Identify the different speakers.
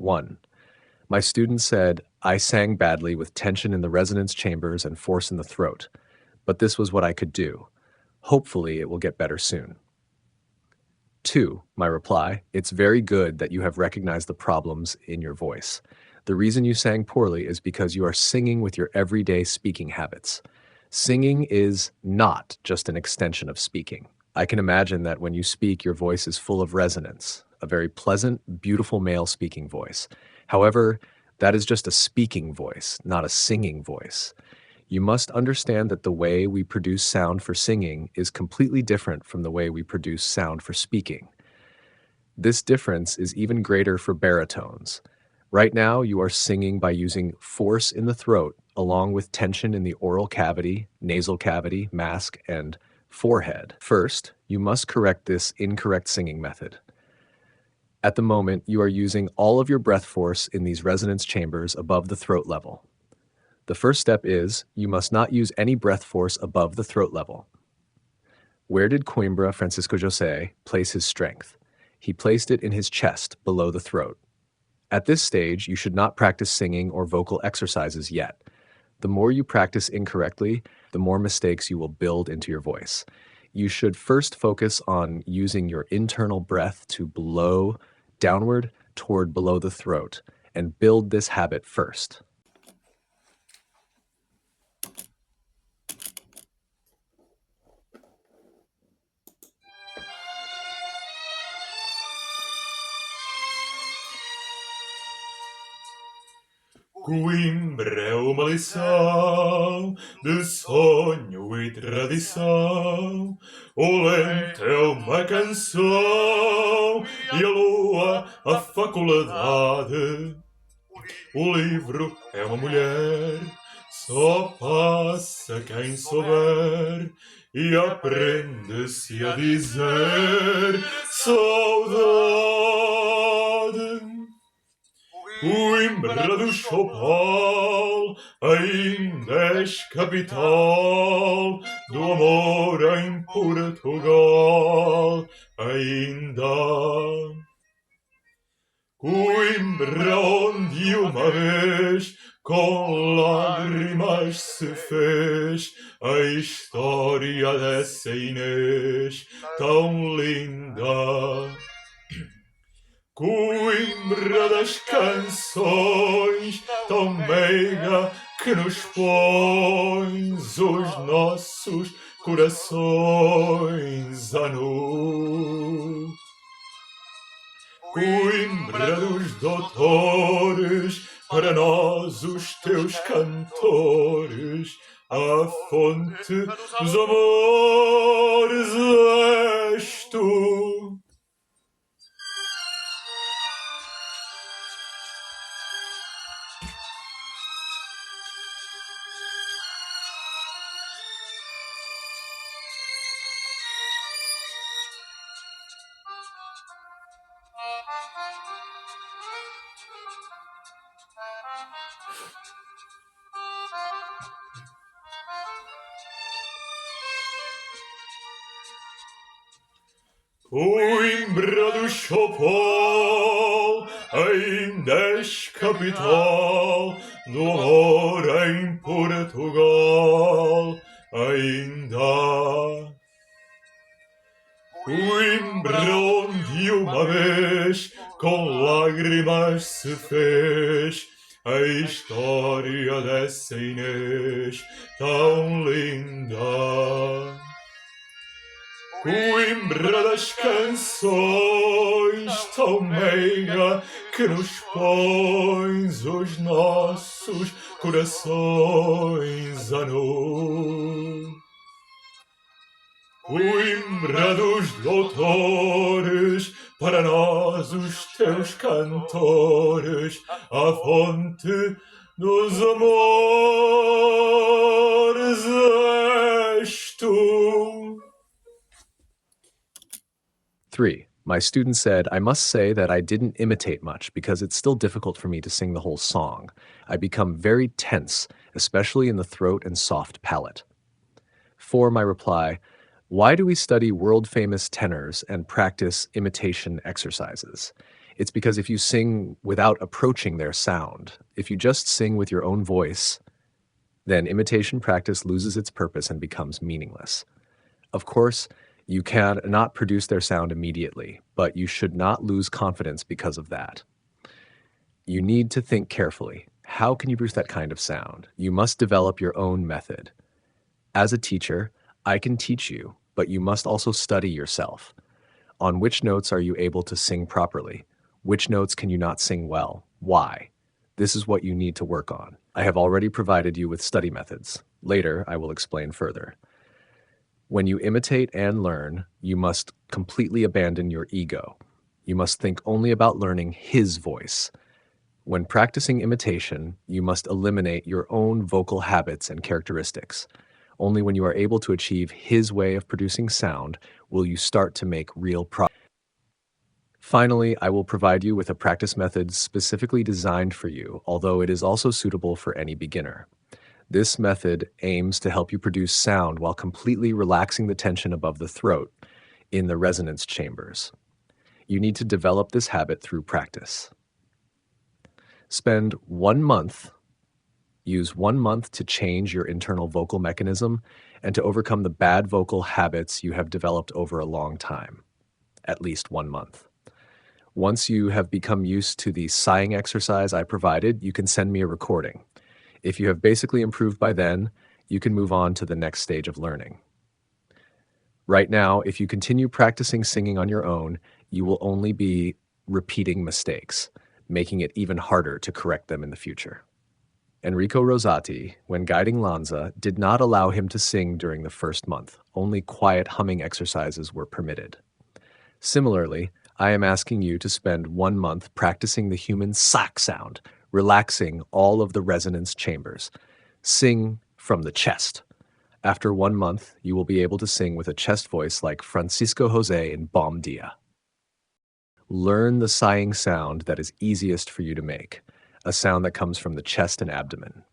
Speaker 1: 1. My student said, I sang badly with tension in the resonance chambers and force in the throat, but this was what I could do. Hopefully it will get better soon. 2. My reply, it's very good that you have recognized the problems in your voice. The reason you sang poorly is because you are singing with your everyday speaking habits. Singing is not just an extension of speaking. I can imagine that when you speak, your voice is full of resonance, a very pleasant, beautiful male speaking voice. However, that is just a speaking voice, not a singing voice. You must understand that the way we produce sound for singing is completely different from the way we produce sound for speaking. This difference is even greater for baritones. Right now, you are singing by using force in the throat, along with tension in the oral cavity, nasal cavity, mask, and forehead. First, you must correct this incorrect singing method. At the moment, you are using all of your breath force in these resonance chambers above the throat level. The first step is, you must not use any breath force above the throat level. Where did Coimbra Francisco José place his strength? He placed it in his chest, below the throat. At this stage, you should not practice singing or vocal exercises yet. The more you practice incorrectly, the more mistakes you will build into your voice. You should first focus on using your internal breath to blow downward toward below the throat, and build this habit first.
Speaker 2: Coimbra é uma lição de sonho e tradição. O lento é uma canção e a lua a faculdade. O livro é uma mulher, só passa quem souber e aprende-se a dizer saudade. Coimbra do Chopal ainda és capital do amor em Portugal, ainda. Coimbra onde uma vez com lágrimas se fez a história dessa Inês tão linda. Coimbra das canções, tão meiga que nos pões os nossos corações a nu. Coimbra dos doutores, para nós os teus cantores, a fonte dos amores és tu. Coimbra do Chopal ainda és capital do amor em Portugal, ainda. Coimbra onde uma vez com lágrimas se fez a história dessa Inês tão linda. Coimbra das canções, tão meiga que nos pões os nossos corações a nu. Coimbra dos doutores, para nós os teus cantores, a fonte dos amores és tu.
Speaker 1: 3. My student said, I must say that I didn't imitate much because it's still difficult for me to sing the whole song. I become very tense, especially in the throat and soft palate. 4. My reply, why do we study world-famous tenors and practice imitation exercises? It's because if you sing without approaching their sound, if you just sing with your own voice, then imitation practice loses its purpose and becomes meaningless. Of course, you cannot produce their sound immediately, but you should not lose confidence because of that. You need to think carefully. How can you produce that kind of sound? You must develop your own method. As a teacher, I can teach you, but you must also study yourself. On which notes are you able to sing properly? Which notes can you not sing well? Why? This is what you need to work on. I have already provided you with study methods. Later, I will explain further. When you imitate and learn, you must completely abandon your ego. You must think only about learning his voice. When practicing imitation, you must eliminate your own vocal habits and characteristics. Only when you are able to achieve his way of producing sound will you start to make real progress. Finally, I will provide you with a practice method specifically designed for you, although it is also suitable for any beginner. This method aims to help you produce sound while completely relaxing the tension above the throat in the resonance chambers. You need to develop this habit through practice. Spend 1 month. Use 1 month to change your internal vocal mechanism and to overcome the bad vocal habits you have developed over a long time, at least 1 month. Once you have become used to the sighing exercise I provided, you can send me a recording. If you have basically improved by then, you can move on to the next stage of learning. Right now, if you continue practicing singing on your own, you will only be repeating mistakes, making it even harder to correct them in the future. Enrico Rosati, when guiding Lanza, did not allow him to sing during the first month. Only quiet humming exercises were permitted. Similarly, I am asking you to spend 1 month practicing the human sak sound, relaxing all of the resonance chambers. Sing from the chest. After 1 month, you will be able to sing with a chest voice like Francisco Jose in Bom Dia. Learn the sighing sound that is easiest for you to make, a sound that comes from the chest and abdomen.